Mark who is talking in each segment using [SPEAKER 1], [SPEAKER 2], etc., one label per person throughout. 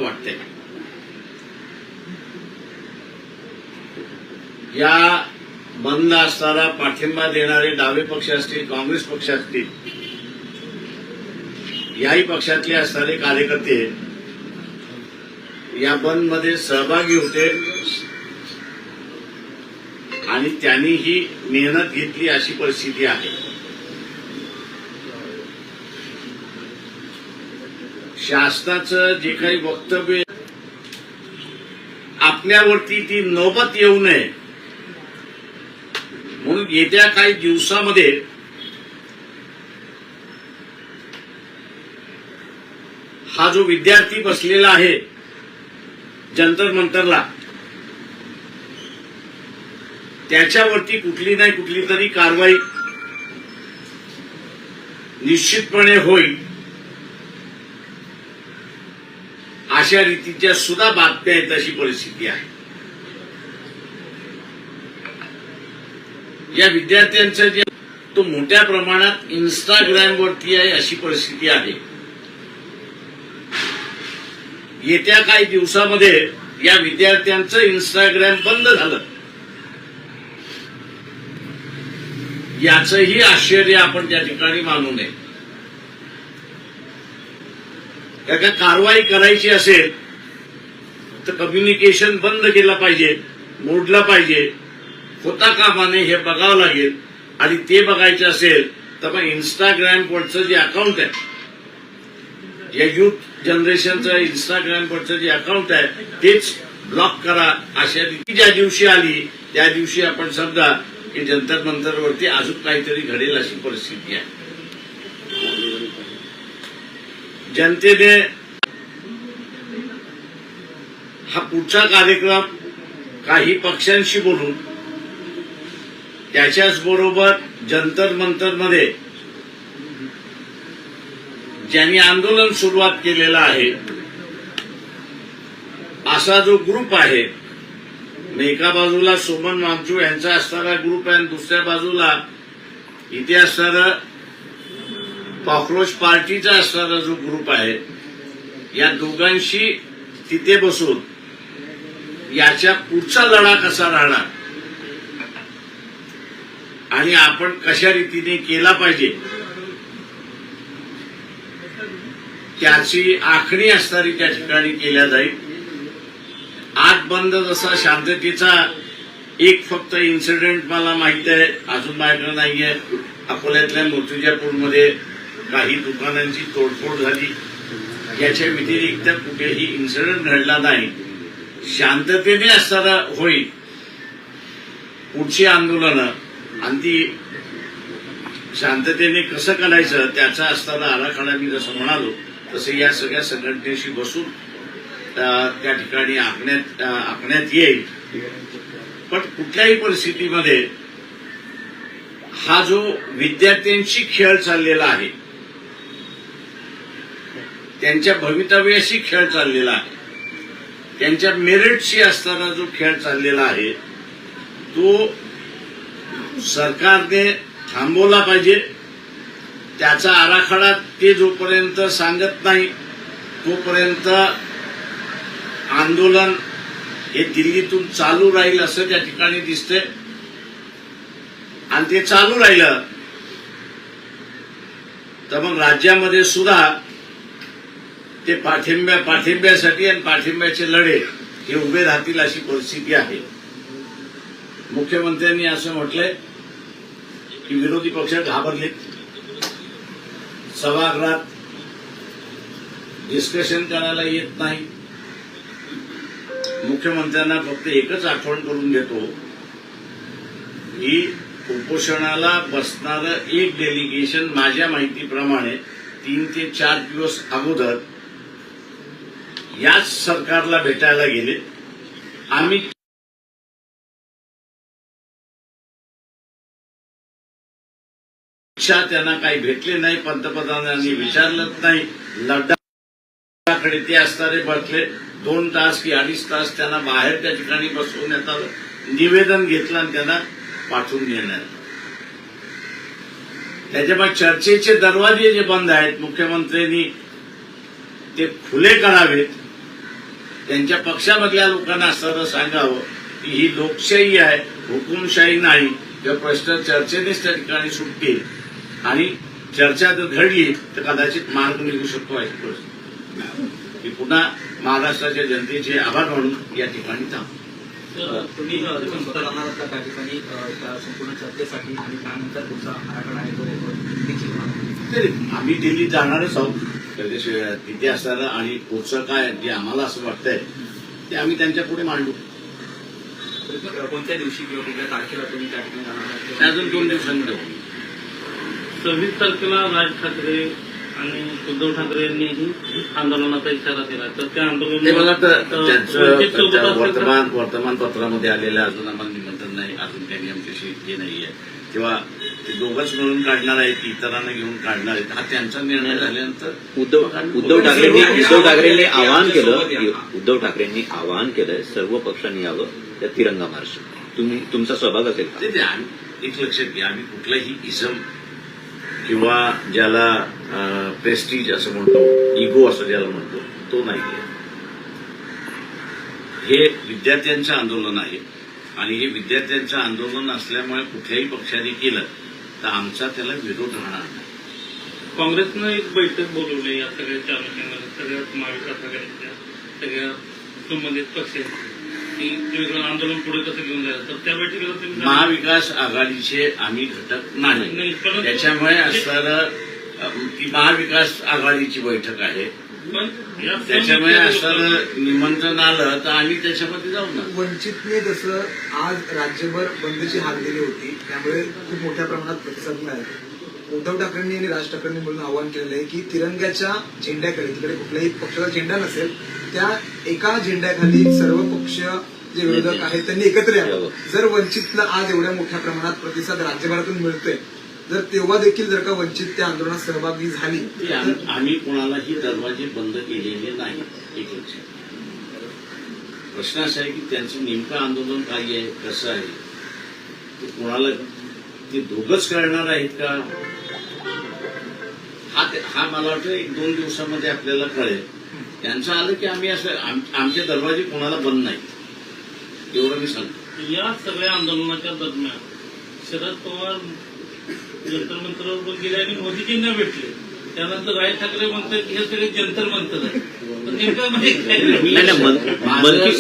[SPEAKER 1] असं वाटतंय. या बंद असताना पाठिंबा देणारे डावे पक्ष असतील, काँग्रेस पक्ष असतील, याही पक्षातले असणारे कार्यकर्ते या बंद मध्ये सहभागी होते आणि त्यांनी ही मेहनत घेतली अशी परिस्थिती आहे. शासनाचं जे काही वक्तव्य आपल्यावरती ती नौबत येऊ नये म्हणून येत्या काही दिवसामध्ये हा जो विद्यार्थी बसलेला आहे जंतर मंतरला, त्याच्यावरती कुठली नाही कुठली तरी कारवाई निश्चितपणे होईल अशा रीतीच्या सुद्धा बातम्या आहेत. अशी परिस्थिती आहे. या विद्यार्थ्यांचं जे तो मोठ्या प्रमाणात इंस्टाग्रामवरती आहे अशी परिस्थिती आहे. येत्या काही दिवसामध्ये या विद्यार्थ्यांचं इंस्टाग्राम बंद झालं याचंही आश्चर्य आपण त्या ठिकाणी मानू नये. कारण कारवाई करायची असेल तर कम्युनिकेशन बंद केलं पाहिजे, मोडलं पाहिजे, होता कामा नये हे बघावं लागेल. आणि ते बघायचं असेल तर मग इंस्टाग्रामवरचं जे अकाउंट आहे, या युथ जनरेशनचं इंस्टाग्रामवरचं जे अकाउंट आहे तेच ब्लॉक करा. अशा रीती ज्या दिवशी आली त्या दिवशी आपण समजा की जंतर मंतरवरती अजून काहीतरी घडेल अशी परिस्थिती आहे. जनतेने हा पुढचा कार्यक्रम काही पक्षांशी बोलून त्याच्याच बरोबर जंतर मंतरमध्ये ज्यांनी आंदोलन सुरुवात केलेलं आहे असा जो ग्रुप आहे, एका बाजूला सोमन वांगचू यांचा असणारा ग्रुप आहे आणि दुसऱ्या बाजूला इथे असणारा कॉकरोच पार्टीचा असणारा जो ग्रुप आहे, या दोघांशी तिथे बसून याच्या पुढचा लढा कसा राहणार आणि आपण कशा रीतीने केला पाहिजे त्याची आखणी असणारी त्या ठिकाणी केल्या जाईल. आत बंद जसा शांततेचा एक फक्त इन्सिडेंट मला माहित आहे, अजून माझ्याकडे नाहीये. अकोल्यातल्या मूर्तिजापूरमध्ये काही दुकानांची तोडफोड झाली, याच्या व्यतिरिक्त कुठेही इन्सिडेंट घडला नाही. शांततेने असताना होईल पुढची आंदोलनं आणि ती शांततेने कसं करायचं त्याचा असताना आराखडा मी जसं म्हणालो तसं या सगळ्या संघटनेशी बसून त्या ठिकाणी आखण्यात येईल. पण कुठल्याही परिस्थितीमध्ये हा जो विद्यार्थ्यांशी खेळ चाललेला आहे, त्यांच्या भवितव्याशी खेळ चाललेला आहे, त्यांच्या मेरिटशी असताना जो खेळ चाललेला आहे तो सरकारने थांबवला पाहिजे. त्याचा आराखडा ते जोपर्यंत सांगत नाही तोपर्यंत आंदोलन हे दिल्लीतून चालू राहील असं त्या ठिकाणी दिसतंय. आणि ते चालू राहिलं तर मग राज्यामध्ये सुद्धा ते पाठिंब्यासाठी आणि पाठिंब्याचे लढे हे उभे राहतील अशी परिस्थिती आहे. मुख्यमंत्र्यांनी असं म्हटलंय की विरोधी पक्ष घाबरले, सभागृहात डिस्कशन करायला येत नाही. मुख्यमंत्र्यांना फक्त एकच आठवण करून देतो की उपोषणाला बसणारं एक डेलिगेशन माझ्या माहितीप्रमाणे 3 ते 4 दिवस अगोदर याच सरकारला भेटायला गेले. आम्ही त्यांना काही भेटले नाही, पंतप्रधानांनी विचारलंच नाही. लडाखकडे ते असणारे बसले 2 तास की 2.5 तास त्यांना बाहेर त्या ठिकाणी बसवण्यात आलं, निवेदन घेतलं आणि त्यांना पाठवून देण्यात. त्याच्यामुळे चर्चेचे दरवाजे जे बंद आहेत मुख्यमंत्र्यांनी ते खुले करावेत त्यांच्या पक्षामधल्या लोकांना असं सांगावं की ही लोकशाही आहे, हुकुमशाही नाही. किंवा प्रश्न चर्चेनेच त्या ठिकाणी सुटतील आणि चर्चा जर घडली तर कदाचित मार्ग निघू शकतो आहे. मी पुन्हा महाराष्ट्राच्या जनतेचे आभार मानून या ठिकाणी थांबतो.
[SPEAKER 2] तुम्ही स्वतः राहणार असता त्या ठिकाणी त्या संपूर्ण चर्चेसाठी आणि त्यानंतर तुमचा आराखडा आहे तो देखील
[SPEAKER 1] आम्ही दिल्लीत जाणारच आहोत. तिथे असताना आणि पुढचं काय जे आम्हाला असं वाटतंय ते आम्ही त्यांच्या पुढे मांडू.
[SPEAKER 2] कोणत्या दिवशी किंवा कुठल्या तारखेला तुम्ही त्या ठिकाणी जाणार?
[SPEAKER 1] अजून 2 दिवसांनी जाऊ.
[SPEAKER 3] 26 तारखेला राज ठाकरे आणि उद्धव ठाकरे यांनीही आंदोलनाचा इशारा दिला. तर त्या
[SPEAKER 1] ते मला तर त्यांचं
[SPEAKER 3] आंदोलन
[SPEAKER 1] वर्तमानपत्रामध्ये आलेलं अजून आम्हाला निमंत्रण नाही. अजून त्यांनी आमच्याशी हे नाहीये किंवा ते दोघंच मिळून काढणार आहेत की इतरांना घेऊन काढणार आहेत हा त्यांचा निर्णय झाल्यानंतर
[SPEAKER 4] उद्धव ठाकरेंनी आवाहन केलंय सर्व पक्षांनी यावं त्या तिरंगा मार्च. तुमचा सहभाग असेल का?
[SPEAKER 1] ते आम्ही एक लक्षात घ्या, आम्ही कुठलाही इझम किंवा ज्याला प्रेस्टीज असं म्हणतो, इगो असं ज्याला म्हणतो, तो नाहीये. हे विद्यार्थ्यांचं आंदोलन आहे आणि हे विद्यार्थ्यांचं आंदोलन असल्यामुळे कुठल्याही पक्षाने केलं तर आमचा त्याला विरोध राहणार नाही.
[SPEAKER 3] काँग्रेसनं एक बैठक बोलवली या सगळ्याच्या अनुषंगाने, सगळ्या महाविकास आघाडीच्या सगळ्या संबंधित पक्षांची वेगळं आंदोलन पुढे कसं घेऊन जायचं. तर त्या बैठकीला तुम्ही
[SPEAKER 1] महाविकास आघाडीचे आम्ही घटक नाही. त्याच्यामुळे असणारं ती महाविकास आघाडीची बैठक आहे. त्याच्यामुळे असणारं निमंत्रण आलं तर आम्ही त्याच्यामध्ये जाऊ ना.
[SPEAKER 5] वंचितने जसं आज राज्यभर बंदची हाक दिली होती त्यामुळे खूप मोठ्या प्रमाणात प्रतिसाद मिळाला. उद्धव ठाकरेंनी आणि राज ठाकरेंनी म्हणून आवाहन केलेलं आहे की तिरंग्याच्या झेंड्याकडे, तिकडे कुठल्याही पक्षाचा झेंडा नसेल, त्या एका झेंड्याखाली सर्व पक्ष जे विरोधक आहेत त्यांनी एकत्र यावं. जर वंचितला आज एवढ्या मोठ्या प्रमाणात प्रतिसाद राज्यभरातून मिळतोय जर तेव्हा देखील जर का वंचित त्या आंदोलनात सहभागी झाली तर
[SPEAKER 1] आम्ही कोणालाही दरवाजे बंद केलेले नाही. एक लक्षात. प्रश्न असा आहे की त्यांचं नेमकं आंदोलन काय आहे, कसं आहे, ते कोणाला ते दोघंच करणार आहेत का हा मला वाटतं 1-2 दिवसामध्ये आपल्याला कळेल. त्यांचं आलं की आम्ही असं आमचे दरवाजे कोणाला बंद नाहीत एवढं मी सांगतो.
[SPEAKER 3] या सगळ्या आंदोलनाच्या दरम्यान शरद पवार जंतर मंतरवर गेले आणि मोदीजींना भेटले. त्यानंतर राज ठाकरे म्हणतात की हे सगळे जंतर मंतर आहे. पण नेमकं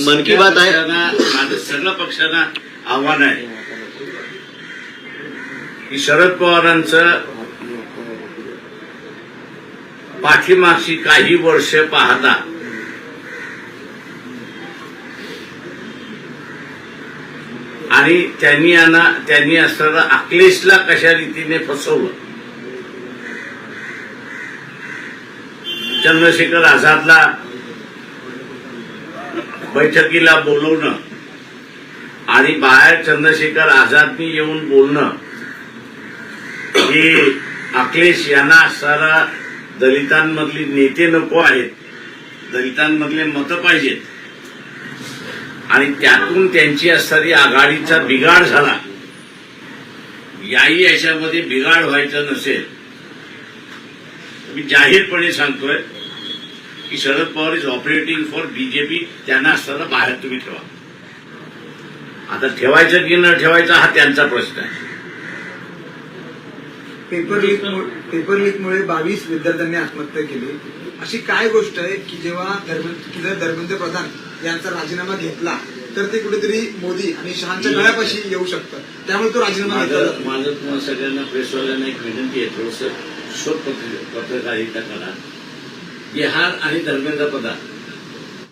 [SPEAKER 4] मन की बात आहे.
[SPEAKER 1] माझं सगळ्या पक्षांना आव्हान आहे की शरद पवारांचं पाठीमागची काही वर्ष पाहता आणि त्यांनी असताना अखिलेशला कशा रीतीने फसवलं, चंद्रशेखर आझादला बैठकीला बोलवणं आणि बाहेर चंद्रशेखर आझादनी येऊन बोलणं की अखिलेश यांना असणारा दलितांमधली नेते नको आहेत, दलितांमधले मतं पाहिजेत आणि त्यातून त्यांची असणारी आघाडीचा बिघाड झाला. याही याच्यामध्ये बिघाड व्हायचा नसेल मी जाहीरपणे सांगतोय की Sharad Pawar is operating for BJP. त्यांना असताना बाहेर तुम्ही ठेवा. आता ठेवायचं की न ठेवायचा हा त्यांचा प्रश्न आहे.
[SPEAKER 5] पेपर लीकमुळे 22 विद्यार्थ्यांनी आत्महत्या केली. अशी काय गोष्ट आहे की जेव्हा जर धर्मेंद्र प्रधान यांचा राजीनामा घेतला तर ते कुठेतरी मोदी आणि शहांच्या गळ्यापाशी येऊ शकतं, त्यामुळे तो राजीनामा घेतला.
[SPEAKER 1] माझं तुम्हाला सगळ्यांना प्रेसवाल्यांना एक विनंती आहे, थोडंसं शोध पत्रकारिता करा. बिहार आणि धर्मेंद्र प्रधान